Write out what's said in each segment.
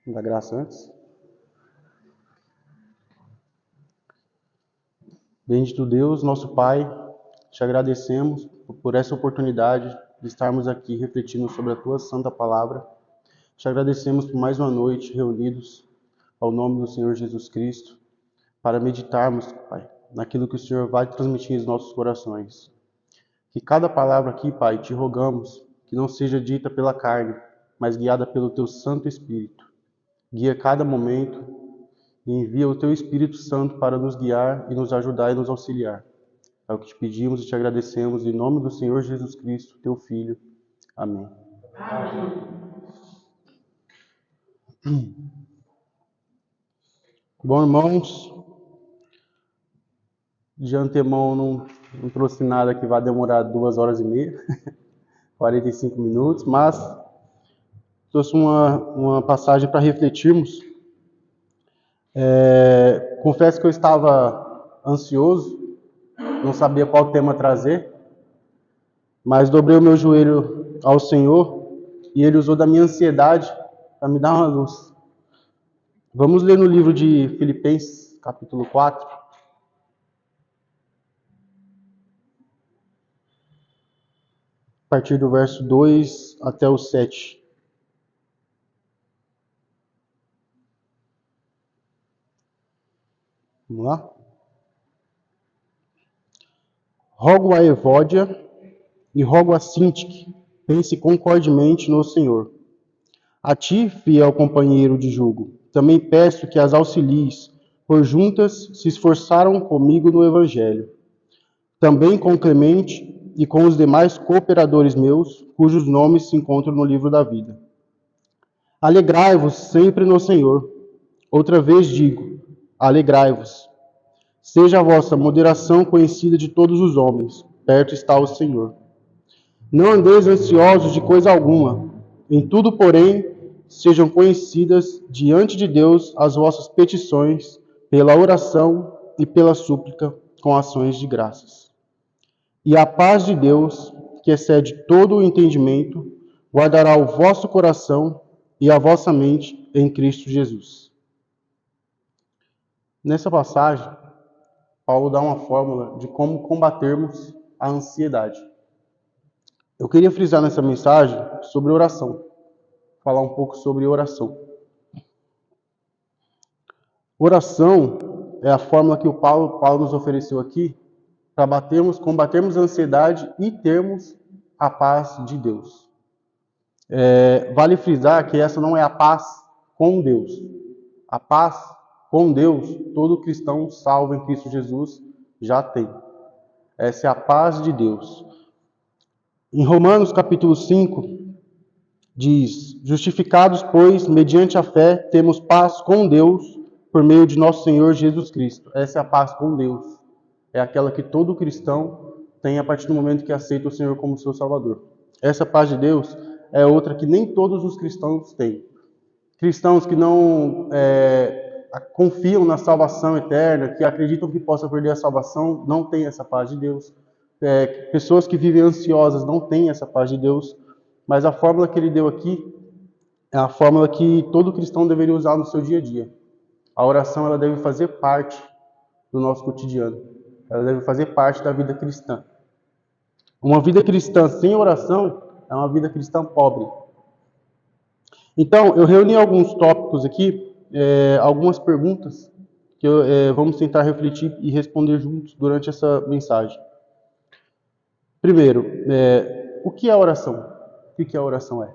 Da graça antes. Bendito Deus, nosso Pai, te agradecemos por essa oportunidade de estarmos aqui refletindo sobre a tua santa palavra. Te agradecemos por mais uma noite reunidos ao nome do Senhor Jesus Cristo para meditarmos, Pai, naquilo que o Senhor vai transmitir nos nossos corações. Que cada palavra aqui, Pai, te rogamos que não seja dita pela carne, mas guiada pelo teu Santo Espírito. Guia cada momento e envia o teu Espírito Santo para nos guiar e nos ajudar e nos auxiliar. É o que te pedimos e te agradecemos em nome do Senhor Jesus Cristo, teu Filho. Amém. Bom, irmãos, de antemão não trouxe nada que vai demorar 2h30, 45 minutos, mas trouxe uma passagem para refletirmos. Confesso que eu estava ansioso, não sabia qual tema trazer, mas dobrei o meu joelho ao Senhor e Ele usou da minha ansiedade para me dar uma luz. Vamos ler no livro de Filipenses, capítulo 4. A partir do verso 2 até o 7. Vamos lá? Rogo a Evódia e rogo a Sintique, pense concordemente no Senhor. A ti, fiel companheiro de jugo, também peço que as auxilies, por juntas se esforçaram comigo no Evangelho. Também com Clemente e com os demais cooperadores meus, cujos nomes se encontram no livro da vida. Alegrai-vos sempre no Senhor. Outra vez digo, alegrai-vos. Seja a vossa moderação conhecida de todos os homens, perto está o Senhor. Não andeis ansiosos de coisa alguma, em tudo, porém, sejam conhecidas diante de Deus as vossas petições, pela oração e pela súplica, com ações de graças. E a paz de Deus, que excede todo o entendimento, guardará o vosso coração e a vossa mente em Cristo Jesus. Nessa passagem, Paulo dá uma fórmula de como combatermos a ansiedade. Eu queria frisar nessa mensagem sobre oração. Falar um pouco sobre oração. Oração é a fórmula que o Paulo nos ofereceu aqui para combatermos a ansiedade e termos a paz de Deus. Vale frisar que essa não é a paz com Deus. A paz com Deus, todo cristão salvo em Cristo Jesus já tem. Essa é a paz de Deus. Em Romanos capítulo 5, diz: justificados, pois, mediante a fé, temos paz com Deus por meio de nosso Senhor Jesus Cristo. Essa é a paz com Deus. É aquela que todo cristão tem a partir do momento que aceita o Senhor como seu Salvador. Essa paz de Deus é outra que nem todos os cristãos têm. Cristãos que não confiam na salvação eterna, que acreditam que possam perder a salvação, não têm essa paz de Deus. Pessoas que vivem ansiosas não têm essa paz de Deus. Mas a fórmula que ele deu aqui é a fórmula que todo cristão deveria usar no seu dia a dia. A oração ela deve fazer parte do nosso cotidiano. Ela deve fazer parte da vida cristã. Uma vida cristã sem oração é uma vida cristã pobre. Então, eu reuni alguns tópicos aqui, algumas perguntas que vamos tentar refletir e responder juntos durante essa mensagem. Primeiro, o que é oração? O que a oração é?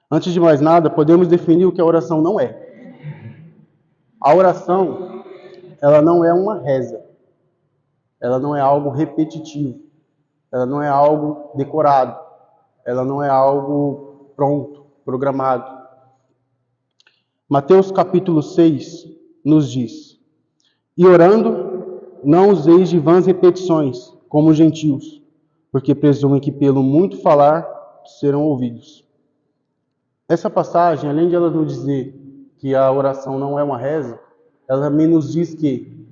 Antes de mais nada, podemos definir o que a oração não é. A oração, ela não é uma reza. Ela não é algo repetitivo. Ela não é algo decorado. Ela não é algo pronto, programado. Mateus capítulo 6 nos diz: e orando, não useis de vãs repetições, como os gentios, porque presumem que pelo muito falar serão ouvidos. Essa passagem, além de ela nos dizer que a oração não é uma reza, ela também nos diz que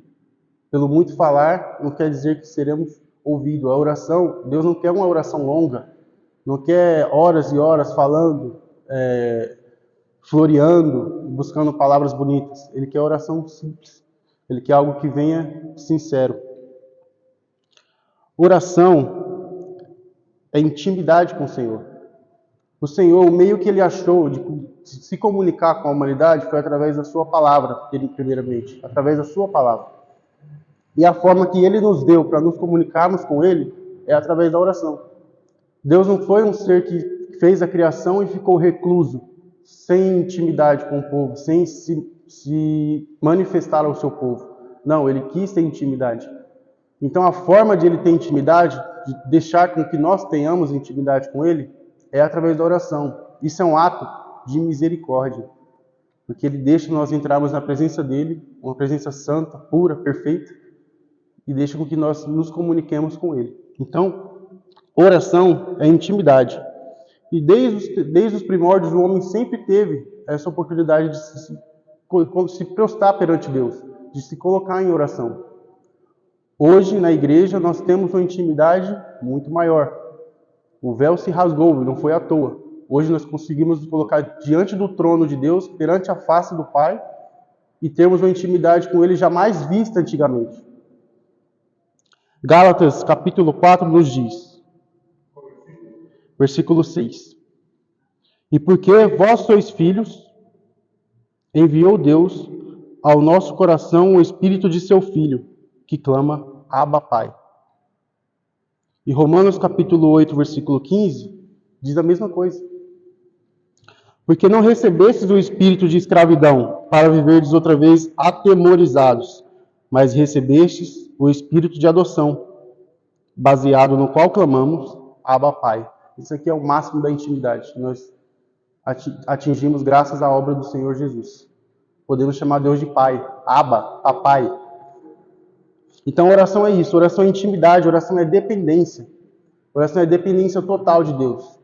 pelo muito falar não quer dizer que seremos ouvidos. A oração, Deus não quer uma oração longa, não quer horas e horas falando floreando, buscando palavras bonitas. Ele quer oração simples. Ele quer algo que venha sincero. Oração é intimidade com o Senhor. O Senhor, o meio que ele achou de se comunicar com a humanidade foi através da sua palavra, primeiramente, através da sua palavra. E a forma que ele nos deu para nos comunicarmos com ele é através da oração. Deus não foi um ser que fez a criação e ficou recluso, sem intimidade com o povo, sem se manifestar ao seu povo. Não, ele quis ter intimidade. Então a forma de ele ter intimidade, de deixar com que nós tenhamos intimidade com ele, é através da oração. Isso é um ato de misericórdia, porque ele deixa nós entrarmos na presença dele, uma presença santa, pura, perfeita, e deixa com que nós nos comuniquemos com ele. Então, oração é intimidade. E desde os primórdios, o homem sempre teve essa oportunidade de se prostrar perante Deus, de se colocar em oração. Hoje, na igreja, nós temos uma intimidade muito maior. O véu se rasgou, e não foi à toa. Hoje nós conseguimos nos colocar diante do trono de Deus, perante a face do Pai, e termos uma intimidade com Ele jamais vista antigamente. Gálatas, capítulo 4, nos diz, versículo 6. E porque vós sois filhos, enviou Deus ao nosso coração o Espírito de seu Filho, que clama, Abba, Pai. E Romanos capítulo 8, versículo 15, diz a mesma coisa. Porque não recebestes o espírito de escravidão, para viverdes outra vez atemorizados, mas recebestes o espírito de adoção, baseado no qual clamamos, Abba, Pai. Isso aqui é o máximo da intimidade que nós atingimos graças à obra do Senhor Jesus. Podemos chamar Deus de Pai, Abba, Papai. Então, oração é isso. Oração é intimidade, oração é dependência. Oração é dependência total de Deus.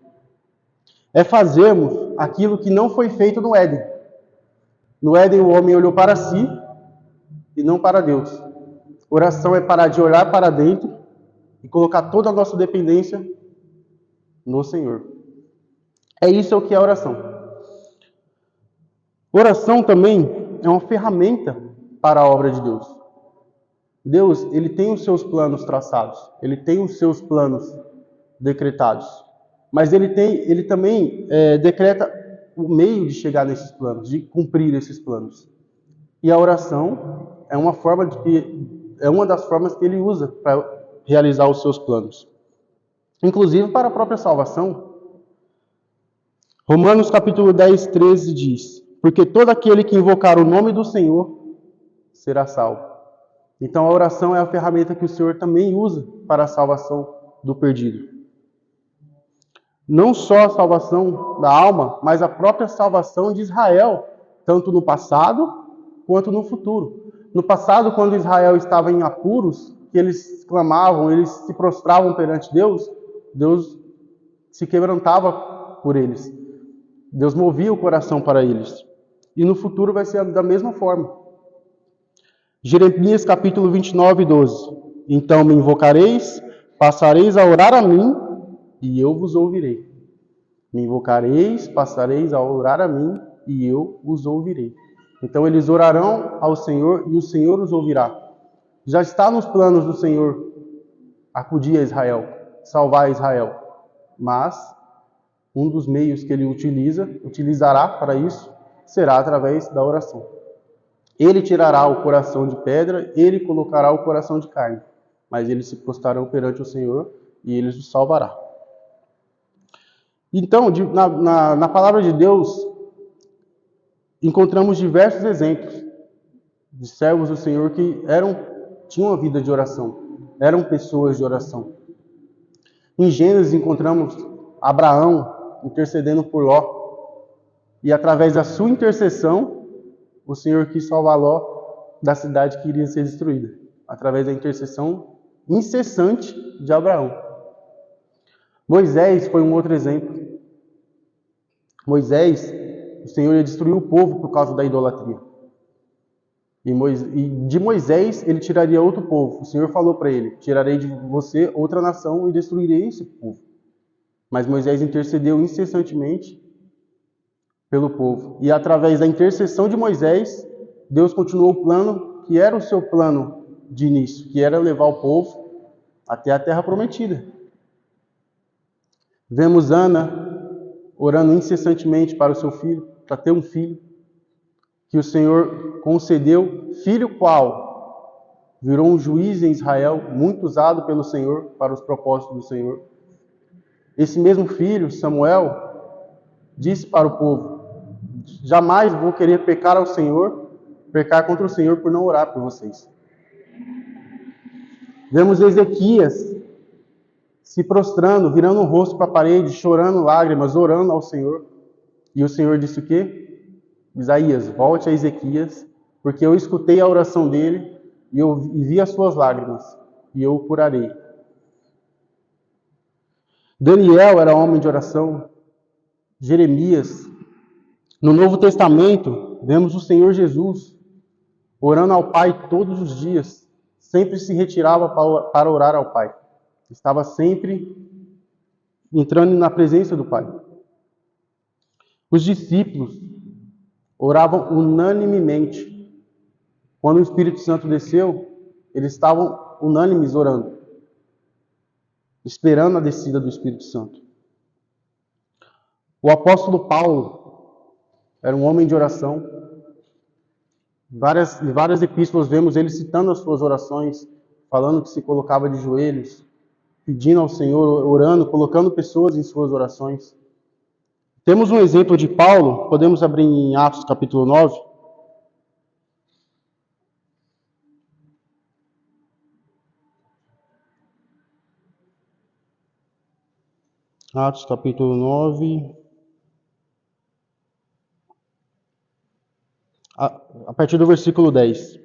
É fazermos aquilo que não foi feito no Éden. No Éden, o homem olhou para si e não para Deus. Oração é parar de olhar para dentro e colocar toda a nossa dependência no Senhor. É isso que é oração. Oração também é uma ferramenta para a obra de Deus. Deus, ele tem os seus planos traçados, ele tem os seus planos decretados, mas ele também decreta o meio de chegar nesses planos, de cumprir esses planos. E a oração é uma das formas que ele usa para realizar os seus planos, inclusive para a própria salvação. Romanos capítulo 10, 13 diz, porque todo aquele que invocar o nome do Senhor será salvo. Então a oração é a ferramenta que o Senhor também usa para a salvação do perdido. Não só a salvação da alma, mas a própria salvação de Israel, tanto no passado quanto no futuro. No passado, quando Israel estava em apuros, que eles clamavam, eles se prostravam perante Deus, Deus se quebrantava por eles. Deus movia o coração para eles. E no futuro vai ser da mesma forma. Jeremias capítulo 29, 12. Então me invocareis, passareis a orar a mim, e eu vos ouvirei. Me invocareis, passareis a orar a mim, e eu os ouvirei. Então eles orarão ao Senhor, e o Senhor os ouvirá. Já está nos planos do Senhor acudir a Israel, salvar Israel. Mas um dos meios que ele utilizará para isso, será através da oração. Ele tirará o coração de pedra, ele colocará o coração de carne. Mas eles se prostrarão perante o Senhor e ele os salvará. Então, na palavra de Deus, encontramos diversos exemplos de servos do Senhor que tinham uma vida de oração, eram pessoas de oração. Em Gênesis encontramos Abraão intercedendo por Ló. E através da sua intercessão, o Senhor quis salvar Ló da cidade que iria ser destruída, através da intercessão incessante de Abraão. Moisés foi um outro exemplo. Moisés, o Senhor ia destruir o povo por causa da idolatria. E de Moisés, ele tiraria outro povo. O Senhor falou para ele, tirarei de você outra nação e destruirei esse povo. Mas Moisés intercedeu incessantemente pelo povo. E através da intercessão de Moisés, Deus continuou o plano que era o seu plano de início, que era levar o povo até a terra prometida. Vemos Ana orando incessantemente para o seu filho, para ter um filho, que o Senhor concedeu, filho qual virou um juiz em Israel, muito usado pelo Senhor para os propósitos do Senhor. Esse mesmo filho, Samuel, disse para o povo: jamais vou querer pecar ao Senhor, pecar contra o Senhor por não orar por vocês. Vemos Ezequias se prostrando, virando o rosto para a parede, chorando lágrimas, orando ao Senhor. E o Senhor disse o quê? Isaías, volte a Ezequias, porque eu escutei a oração dele e eu vi as suas lágrimas, e eu o curarei. Daniel era homem de oração. Jeremias. No Novo Testamento, vemos o Senhor Jesus orando ao Pai todos os dias. Sempre se retirava para orar ao Pai. Estava sempre entrando na presença do Pai. Os discípulos oravam unanimemente. Quando o Espírito Santo desceu, eles estavam unânimes orando, esperando a descida do Espírito Santo. O apóstolo Paulo era um homem de oração. Em várias epístolas vemos ele citando as suas orações, falando que se colocava de joelhos, pedindo ao Senhor, orando, colocando pessoas em suas orações. Temos um exemplo de Paulo, podemos abrir em Atos capítulo 9. Atos capítulo 9. A partir do versículo 10.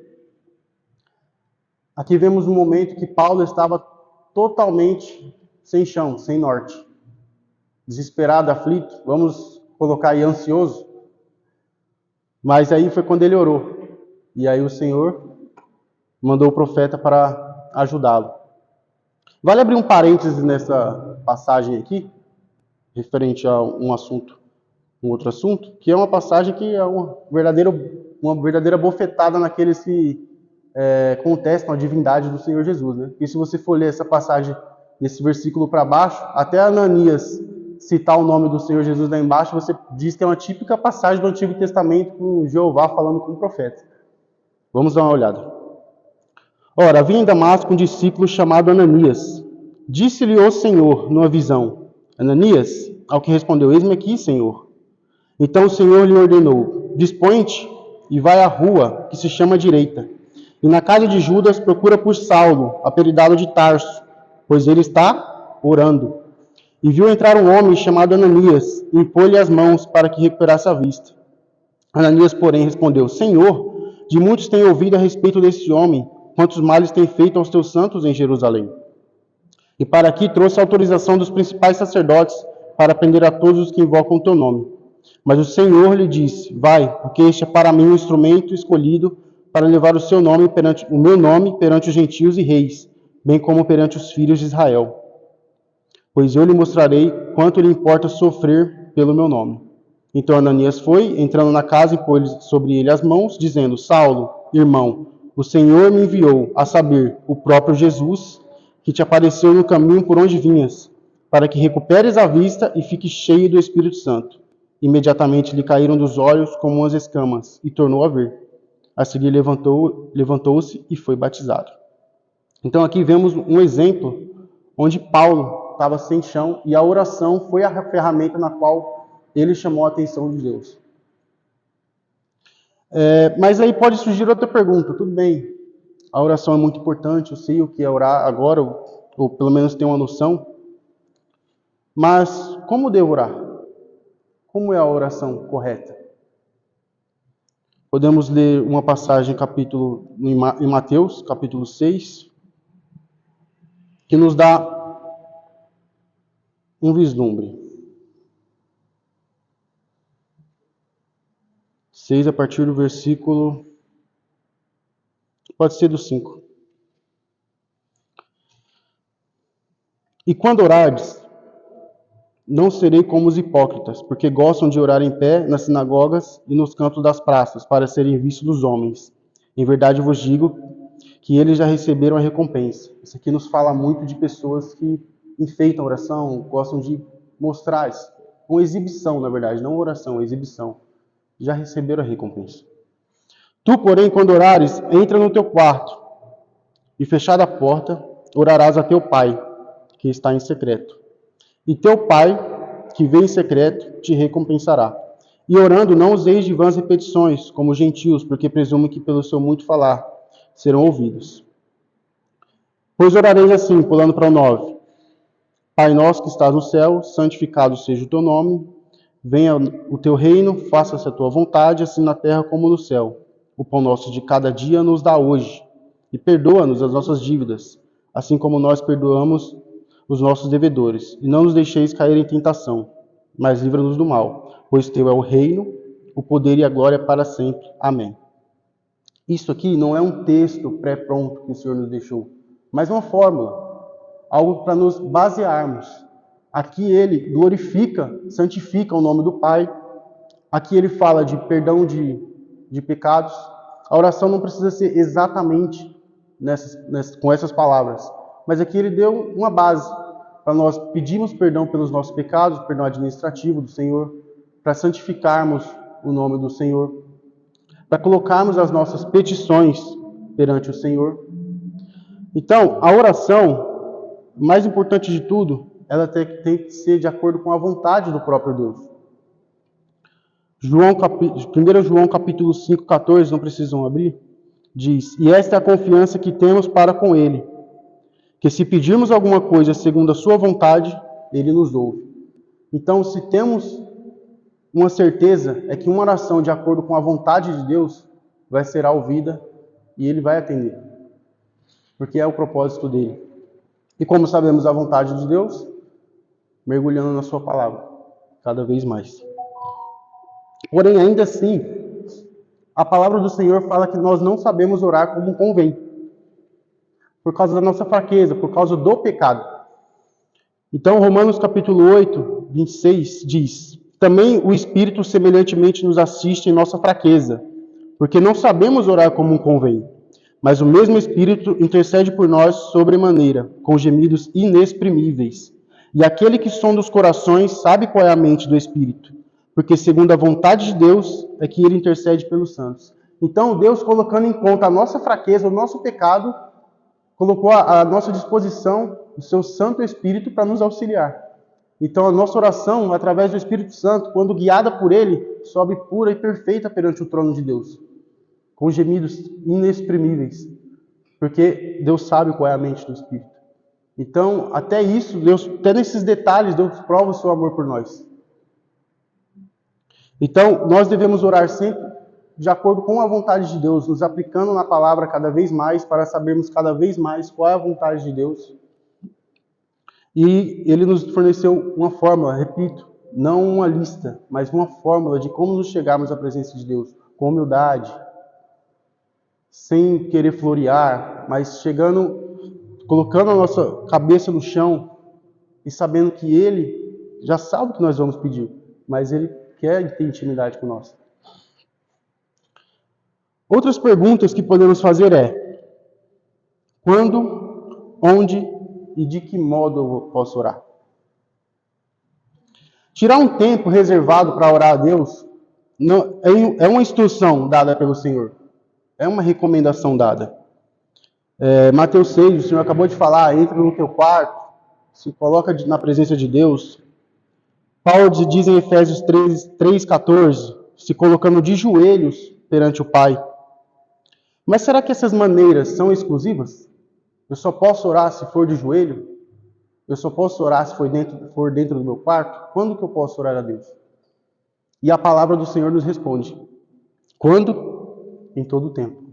Aqui vemos um momento que Paulo estava totalmente sem chão, sem norte. Desesperado, aflito, vamos colocar aí ansioso. Mas aí foi quando ele orou. E aí o Senhor mandou o profeta para ajudá-lo. Vale abrir um parênteses nessa passagem aqui, referente a um outro assunto, que é uma passagem que é uma verdadeira bofetada naqueles que contestam a divindade do Senhor Jesus, né? E se você for ler essa passagem, nesse versículo para baixo, até Ananias citar o nome do Senhor Jesus lá embaixo, você diz que é uma típica passagem do Antigo Testamento com Jeová falando com o profeta. Vamos dar uma olhada. Ora, havia em Damasco um discípulo chamado Ananias. Disse-lhe o Senhor numa visão: Ananias, ao que respondeu: eis-me aqui, Senhor. Então o Senhor lhe ordenou: dispõe-te e vai à rua que se chama Direita, e na casa de Judas procura por Saulo, apelidado de Tarso, pois ele está orando. E viu entrar um homem chamado Ananias, e impôs-lhe as mãos para que recuperasse a vista. Ananias, porém, respondeu: Senhor, de muitos tenho ouvido a respeito desse homem, quantos males tem feito aos teus santos em Jerusalém. E para aqui trouxe a autorização dos principais sacerdotes para prender a todos os que invocam o teu nome. Mas o Senhor lhe disse: vai, porque este é para mim um instrumento escolhido para levar o meu nome perante os gentios e reis, bem como perante os filhos de Israel. Pois eu lhe mostrarei quanto lhe importa sofrer pelo meu nome. Então Ananias foi, entrando na casa, e pôs sobre ele as mãos, dizendo: Saulo, irmão, o Senhor me enviou, a saber, o próprio Jesus, que te apareceu no caminho por onde vinhas, para que recuperes a vista e fiques cheio do Espírito Santo. Imediatamente lhe caíram dos olhos como umas escamas, e tornou a ver. A seguir levantou-se e foi batizado. Então aqui vemos um exemplo onde Paulo estava sem chão e a oração foi a ferramenta na qual ele chamou a atenção de Deus. Mas aí pode surgir outra pergunta. Tudo bem, a oração é muito importante, eu sei o que é orar agora, ou pelo menos tenho uma noção. Mas como devo orar? Como é a oração correta? Podemos ler uma passagem em Mateus, capítulo 6, que nos dá um vislumbre. 6, a partir do versículo... Pode ser do 5. E quando orardes, não serei como os hipócritas, porque gostam de orar em pé nas sinagogas e nos cantos das praças, para serem vistos dos homens. Em verdade vos digo que eles já receberam a recompensa. Isso aqui nos fala muito de pessoas que enfeitam a oração, gostam de mostrar isso. Uma exibição, na verdade, não oração, exibição. Já receberam a recompensa. Tu, porém, quando orares, entra no teu quarto, e fechada a porta, orarás a teu pai, que está em secreto. E teu pai, que vê em secreto, te recompensará. E orando, não useis de vãs repetições, como os gentios, porque presumem que pelo seu muito falar serão ouvidos. Pois orareis assim, pulando para o 9. Pai nosso que estás no céu, santificado seja o teu nome. Venha o teu reino, faça-se a tua vontade, assim na terra como no céu. O pão nosso de cada dia nos dá hoje. E perdoa-nos as nossas dívidas, assim como nós perdoamos os nossos devedores. E não nos deixeis cair em tentação, mas livra-nos do mal. Pois teu é o reino, o poder e a glória para sempre. Amém. Isso aqui não é um texto pré-pronto que o Senhor nos deixou, mas uma fórmula, algo para nos basearmos. Aqui ele glorifica, santifica o nome do Pai. Aqui ele fala de perdão de pecados. A oração não precisa ser exatamente com essas palavras, mas aqui ele deu uma base para nós pedirmos perdão pelos nossos pecados, perdão administrativo do Senhor, para santificarmos o nome do Senhor, para colocarmos as nossas petições perante o Senhor. Então, a oração, mais importante de tudo, ela tem que ser de acordo com a vontade do próprio Deus. 1 João capítulo 5, 14, não precisam abrir, diz: E esta é a confiança que temos para com Ele, que se pedirmos alguma coisa segundo a sua vontade, Ele nos ouve. Então, se temos uma certeza, é que uma oração de acordo com a vontade de Deus vai ser ouvida e Ele vai atender, porque é o propósito dele. E como sabemos a vontade de Deus? Mergulhando na sua palavra, cada vez mais. Porém, ainda assim, a palavra do Senhor fala que nós não sabemos orar como convém, por causa da nossa fraqueza, por causa do pecado. Então, Romanos capítulo 8, 26 diz: Também o Espírito semelhantemente nos assiste em nossa fraqueza, porque não sabemos orar como convém, mas o mesmo Espírito intercede por nós sobremaneira, com gemidos inexprimíveis. E aquele que sonda os corações sabe qual é a mente do Espírito, porque segundo a vontade de Deus é que ele intercede pelos santos. Então, Deus, colocando em conta a nossa fraqueza, o nosso pecado, colocou à nossa disposição o seu Santo Espírito para nos auxiliar. Então, a nossa oração, através do Espírito Santo, quando guiada por ele, sobe pura e perfeita perante o trono de Deus, com gemidos inexprimíveis, porque Deus sabe qual é a mente do Espírito. Então, até isso, até nesses detalhes, Deus prova o seu amor por nós. Então, nós devemos orar sempre de acordo com a vontade de Deus, nos aplicando na palavra cada vez mais, para sabermos cada vez mais qual é a vontade de Deus. E ele nos forneceu uma fórmula, repito, não uma lista, mas uma fórmula de como nos chegarmos à presença de Deus, com humildade, sem querer florear, mas colocando a nossa cabeça no chão e sabendo que ele já sabe o que nós vamos pedir, mas ele quer ter intimidade com nós. Outras perguntas que podemos fazer é: quando, onde e de que modo eu posso orar? Tirar um tempo reservado para orar a Deus é uma instrução dada pelo Senhor, é uma recomendação dada. Mateus 6, o Senhor acabou de falar: entra no teu quarto, se coloca na presença de Deus. Paulo diz em Efésios 3,14, se colocando de joelhos perante o Pai. Mas será que essas maneiras são exclusivas? Eu só posso orar se for de joelho? Eu só posso orar se for dentro do meu quarto? Quando que eu posso orar a Deus? E a palavra do Senhor nos responde: quando? Em todo o tempo.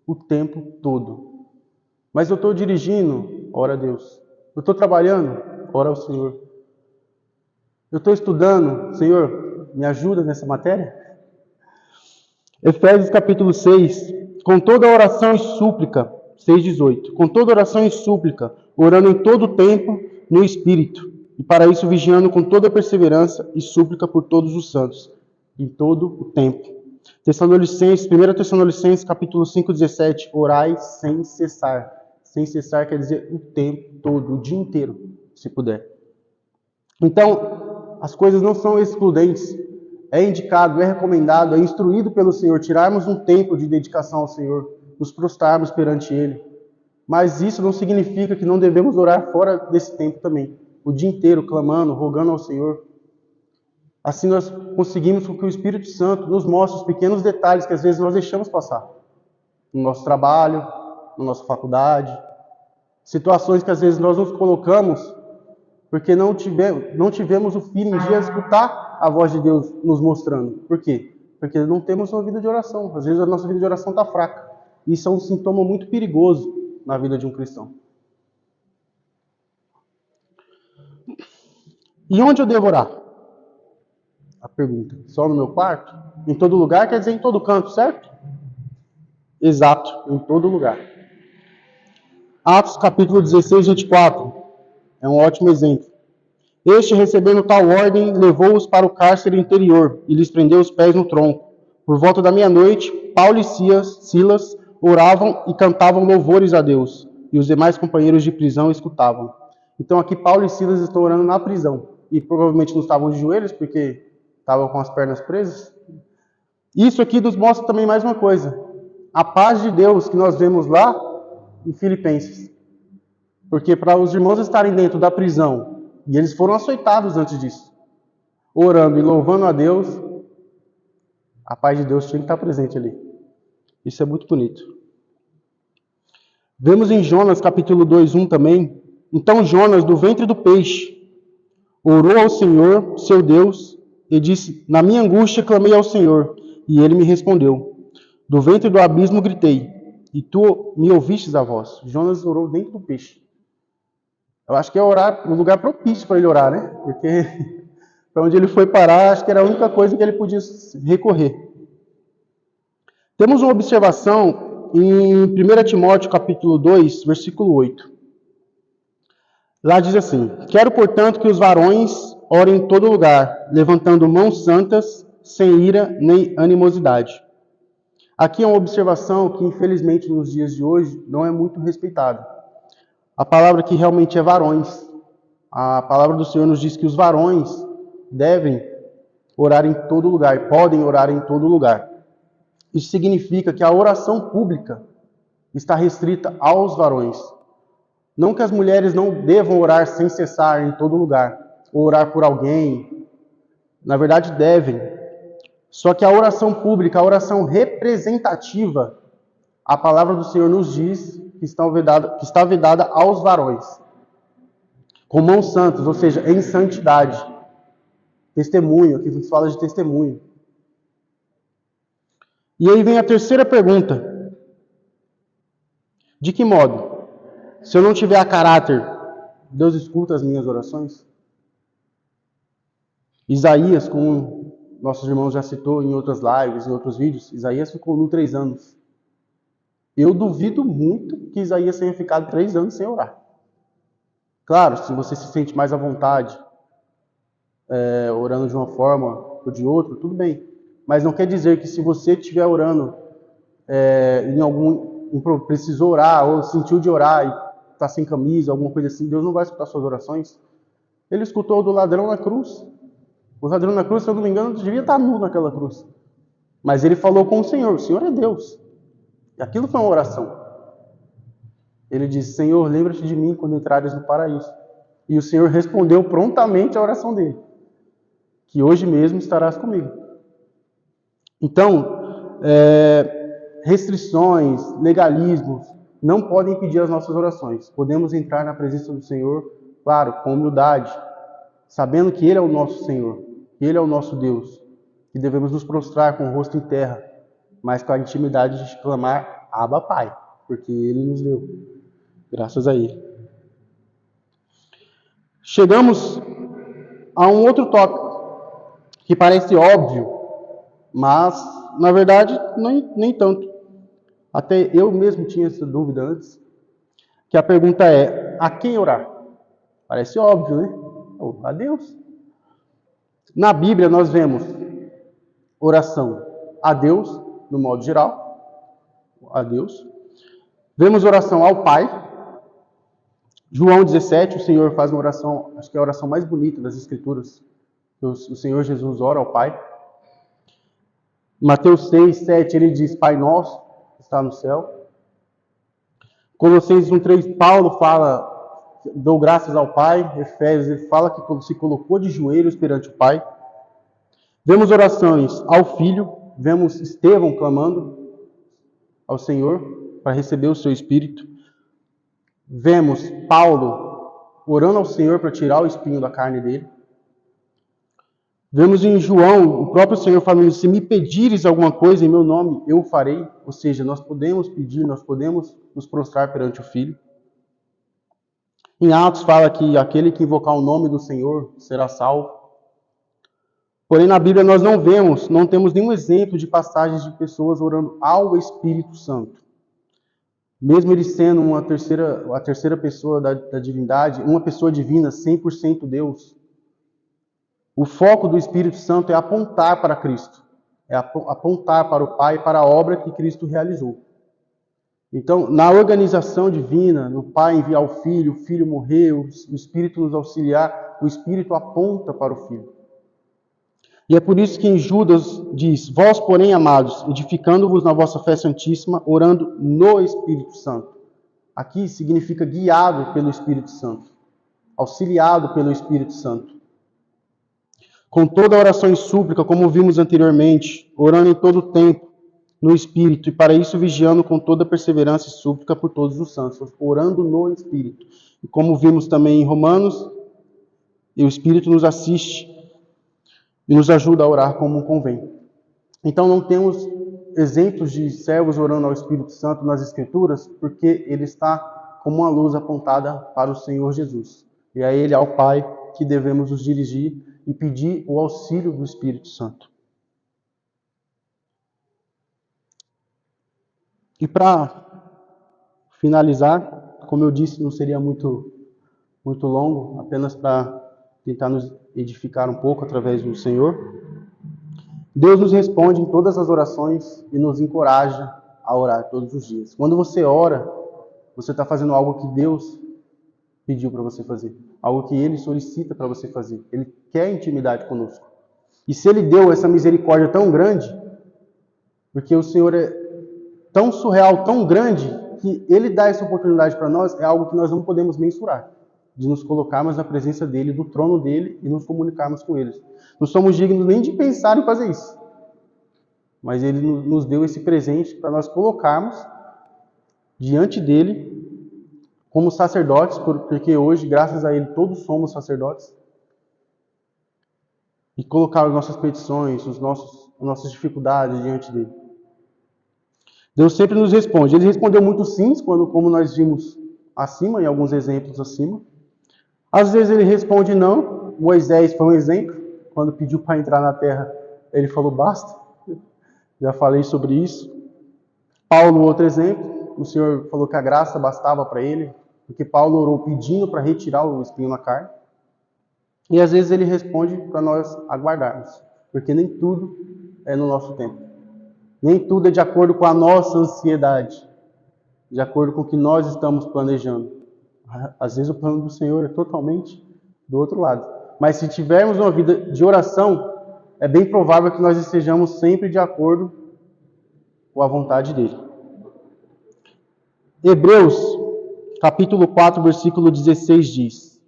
O tempo todo. Mas eu estou dirigindo, ora a Deus. Eu estou trabalhando, ora ao Senhor. Eu estou estudando, Senhor, me ajuda nessa matéria? Efésios capítulo 6, com toda oração e súplica, 6,18, com toda oração e súplica, orando em todo o tempo no Espírito, E para isso vigiando com toda perseverança e súplica por todos os santos, em todo o tempo. Tessalonicenses, 1 Tessalonicenses, capítulo 5, 17, orai sem cessar. Sem cessar quer dizer o tempo todo, o dia inteiro, se puder. Então, as coisas não são excludentes. É indicado, é recomendado, é instruído pelo Senhor tirarmos um tempo de dedicação ao Senhor, nos prostrarmos perante Ele. Mas isso não significa que não devemos orar fora desse tempo também. O dia inteiro, clamando, rogando ao Senhor. Assim nós conseguimos que o Espírito Santo nos mostre os pequenos detalhes que às vezes nós deixamos passar. No nosso trabalho, na nossa faculdade. Situações que às vezes nós nos colocamos porque não tivemos o feeling de escutar a voz de Deus nos mostrando. Por quê? Porque não temos uma vida de oração. Às vezes a nossa vida de oração está fraca. Isso é um sintoma muito perigoso na vida de um cristão. E onde eu devo orar? A pergunta. Só no meu quarto? Em todo lugar quer dizer em todo canto, certo? Exato, em todo lugar. Atos capítulo 16, 24. É um ótimo exemplo. Este, recebendo tal ordem, levou-os para o cárcere interior e lhes prendeu os pés no tronco. Por volta da meia-noite, Paulo e Silas oravam e cantavam louvores a Deus, e os demais companheiros de prisão escutavam. Então aqui Paulo e Silas estão orando na prisão, e provavelmente não estavam de joelhos, porque estavam com as pernas presas. Isso aqui nos mostra também mais uma coisa, a paz de Deus que nós vemos lá em Filipenses. Porque para os irmãos estarem dentro da prisão, e eles foram açoitados antes disso, orando e louvando a Deus, a paz de Deus tinha que estar presente ali. Isso é muito bonito. Vemos em Jonas capítulo 2, 1 também. Então Jonas, do ventre do peixe, orou ao Senhor, seu Deus, e disse: na minha angústia clamei ao Senhor, e ele me respondeu. Do ventre do abismo gritei, e tu me ouvistes a voz. Jonas orou dentro do peixe. Eu acho que é orar, um lugar propício para ele orar, né? Porque para onde ele foi parar, acho que era a única coisa que ele podia recorrer. Temos uma observação em 1 Timóteo capítulo 2, versículo 8. Lá diz assim: quero, portanto, que os varões orem em todo lugar, levantando mãos santas, sem ira nem animosidade. Aqui é uma observação que, infelizmente, nos dias de hoje, não é muito respeitada. A palavra aqui realmente é varões. A palavra do Senhor nos diz que os varões devem orar em todo lugar, podem orar em todo lugar. Isso significa que a oração pública está restrita aos varões. Não que as mulheres não devam orar sem cessar em todo lugar, ou orar por alguém. Na verdade, devem. Só que a oração pública, a oração representativa, a palavra do Senhor nos diz que está vedada aos varões, com mãos santas, ou seja, em santidade. Testemunho, aqui a gente fala de testemunho. E aí vem a terceira pergunta. De que modo? Se eu não tiver a caráter, Deus escuta as minhas orações? Isaías, como nossos irmãos já citou em outras lives, em outros vídeos, Isaías ficou no 3 anos. Eu duvido muito que Isaías tenha ficado 3 anos sem orar. Claro, se você se sente mais à vontade, orando de uma forma ou de outra, tudo bem. Mas não quer dizer que se você estiver orando precisou orar, ou sentiu de orar e está sem camisa, alguma coisa assim, Deus não vai escutar suas orações. Ele escutou do ladrão na cruz. O ladrão na cruz, se eu não me engano, devia estar nu naquela cruz. Mas ele falou com o Senhor é Deus. E aquilo foi uma oração. Ele disse: Senhor, lembra-te de mim quando entrares no paraíso. E o Senhor respondeu prontamente a oração dele: que hoje mesmo estarás comigo. Então, restrições, legalismos, não podem impedir as nossas orações. Podemos entrar na presença do Senhor, claro, com humildade, sabendo que Ele é o nosso Senhor, que Ele é o nosso Deus, que devemos nos prostrar com o rosto em terra, mas com a intimidade de clamar: Abba, Pai, porque Ele nos deu, graças a Ele. Chegamos a um outro tópico, que parece óbvio, mas, na verdade, nem tanto. Até eu mesmo tinha essa dúvida antes, que a pergunta é: a quem orar? Parece óbvio, né? A Deus. Na Bíblia nós vemos oração a Deus, no modo geral, a Deus. Vemos oração ao Pai. João 17, o Senhor faz uma oração, acho que é a oração mais bonita das Escrituras. O Senhor Jesus ora ao Pai. Mateus 6, 7, ele diz, Pai nosso, que está no céu. Colossenses 1:3, Paulo fala, dou graças ao Pai. Efésios, ele fala que se colocou de joelhos perante o Pai. Vemos orações ao Filho, vemos Estevão clamando ao Senhor para receber o seu Espírito. Vemos Paulo orando ao Senhor para tirar o espinho da carne dele. Vemos em João o próprio Senhor falando, se me pedires alguma coisa em meu nome, eu o farei. Ou seja, nós podemos pedir, nós podemos nos prostrar perante o Filho. Em Atos fala que aquele que invocar o nome do Senhor será salvo. Porém, na Bíblia nós não temos nenhum exemplo de passagens de pessoas orando ao Espírito Santo. Mesmo ele sendo a terceira pessoa da divindade, uma pessoa divina, 100% Deus, o foco do Espírito Santo é apontar para Cristo, é apontar para o Pai, para a obra que Cristo realizou. Então, na organização divina, no Pai enviar o Filho morrer, o Espírito nos auxiliar, o Espírito aponta para o Filho. E é por isso que em Judas diz, vós, porém, amados, edificando-vos na vossa fé santíssima, orando no Espírito Santo. Aqui significa guiado pelo Espírito Santo, auxiliado pelo Espírito Santo. Com toda oração e súplica, como vimos anteriormente, orando em todo o tempo, no Espírito, e para isso vigiando com toda perseverança e súplica por todos os santos, orando no Espírito. E como vimos também em Romanos, o Espírito nos assiste e nos ajuda a orar como convém. Então não temos exemplos de servos orando ao Espírito Santo nas Escrituras, porque ele está como uma luz apontada para o Senhor Jesus. E a ele, ao Pai, que devemos nos dirigir e pedir o auxílio do Espírito Santo. E para finalizar, como eu disse, não seria muito longo, apenas para tentar nos edificar um pouco através do Senhor. Deus nos responde em todas as orações e nos encoraja a orar todos os dias. Quando você ora, você está fazendo algo que Deus pediu para você fazer, algo que Ele solicita para você fazer. Ele quer intimidade conosco. E se Ele deu essa misericórdia tão grande, porque o Senhor é tão surreal, tão grande, que Ele dá essa oportunidade para nós, é algo que nós não podemos mensurar, de nos colocarmos na presença dEle, do trono dEle, e nos comunicarmos com Ele. Não somos dignos nem de pensar em fazer isso. Mas Ele nos deu esse presente para nós colocarmos diante dEle como sacerdotes, porque hoje, graças a Ele, todos somos sacerdotes, e colocar as nossas petições, as nossas dificuldades diante dEle. Deus sempre nos responde. Ele respondeu muito sim, como nós vimos acima, em alguns exemplos acima. Às vezes ele responde não. Moisés foi um exemplo. Quando pediu para entrar na terra, ele falou basta. Já falei sobre isso. Paulo, outro exemplo. O Senhor falou que a graça bastava para ele, porque Paulo orou pedindo para retirar o espinho na carne. E às vezes ele responde para nós aguardarmos, porque nem tudo é no nosso tempo. Nem tudo é de acordo com a nossa ansiedade, de acordo com o que nós estamos planejando. Às vezes o plano do Senhor é totalmente do outro lado. Mas se tivermos uma vida de oração, é bem provável que nós estejamos sempre de acordo com a vontade dEle. Hebreus, capítulo 4, versículo 16 diz: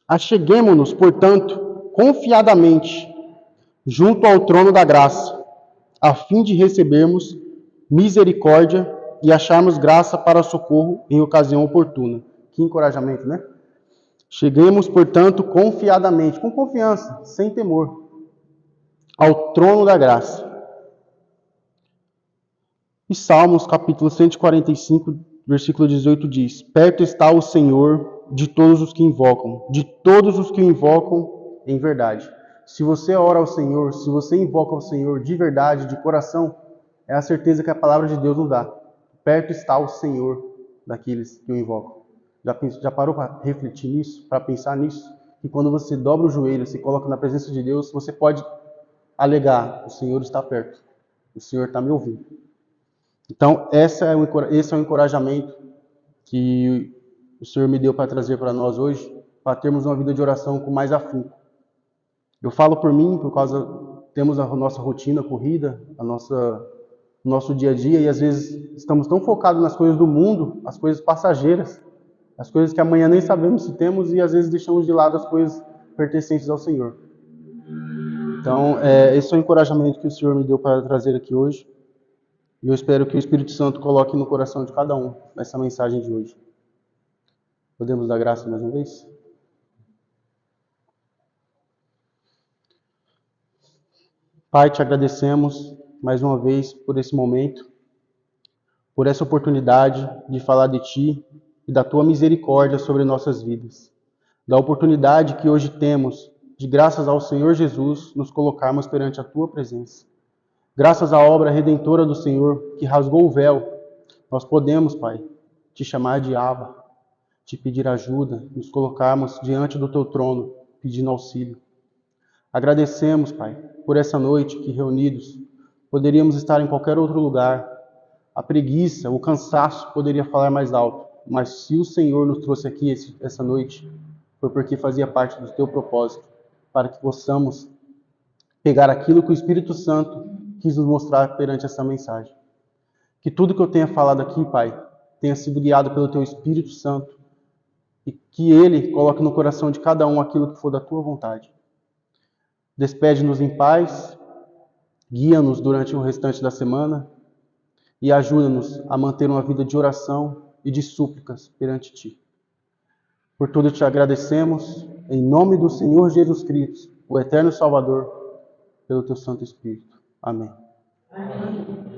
acheguemo-nos, portanto, confiadamente, junto ao trono da graça, a fim de recebermos misericórdia e acharmos graça para socorro em ocasião oportuna. Que encorajamento, né? Cheguemos, portanto, confiadamente, com confiança, sem temor, ao trono da graça. E Salmos, capítulo 145, versículo 18 diz: perto está o Senhor de todos os que invocam em verdade. Se você ora ao Senhor, se você invoca ao Senhor de verdade, de coração, é a certeza que a palavra de Deus nos dá. Perto está o Senhor daqueles que o invocam. Já parou para refletir nisso, para pensar nisso? que quando você dobra o joelho, se coloca na presença de Deus, você pode alegar: o Senhor está perto, o Senhor está me ouvindo. Então, esse é o encorajamento que o Senhor me deu para trazer para nós hoje, para termos uma vida de oração com mais afinco. Eu falo por mim, por causa temos a nossa rotina corrida, o nosso dia a dia, e às vezes estamos tão focados nas coisas do mundo, as coisas passageiras, as coisas que amanhã nem sabemos se temos, e às vezes deixamos de lado as coisas pertencentes ao Senhor. Então, esse é o encorajamento que o Senhor me deu para trazer aqui hoje. E eu espero que o Espírito Santo coloque no coração de cada um essa mensagem de hoje. Podemos dar graça mais uma vez? Pai, te agradecemos mais uma vez por esse momento, por essa oportunidade de falar de Ti e da Tua misericórdia sobre nossas vidas. Da oportunidade que hoje temos de, graças ao Senhor Jesus, nos colocarmos perante a Tua presença. Graças à obra redentora do Senhor, que rasgou o véu, nós podemos, Pai, Te chamar de Abba, Te pedir ajuda, nos colocarmos diante do Teu trono, pedindo auxílio. Agradecemos, Pai, por essa noite que, reunidos, poderíamos estar em qualquer outro lugar. A preguiça, o cansaço poderia falar mais alto, mas se o Senhor nos trouxe aqui essa noite, foi porque fazia parte do Teu propósito, para que possamos pegar aquilo que o Espírito Santo quis nos mostrar perante essa mensagem. Que tudo que eu tenha falado aqui, Pai, tenha sido guiado pelo Teu Espírito Santo e que Ele coloque no coração de cada um aquilo que for da Tua vontade. Despede-nos em paz, guia-nos durante o restante da semana e ajuda-nos a manter uma vida de oração e de súplicas perante Ti. Por tudo Te agradecemos, em nome do Senhor Jesus Cristo, o eterno Salvador, pelo Teu Santo Espírito. Amém. Amém.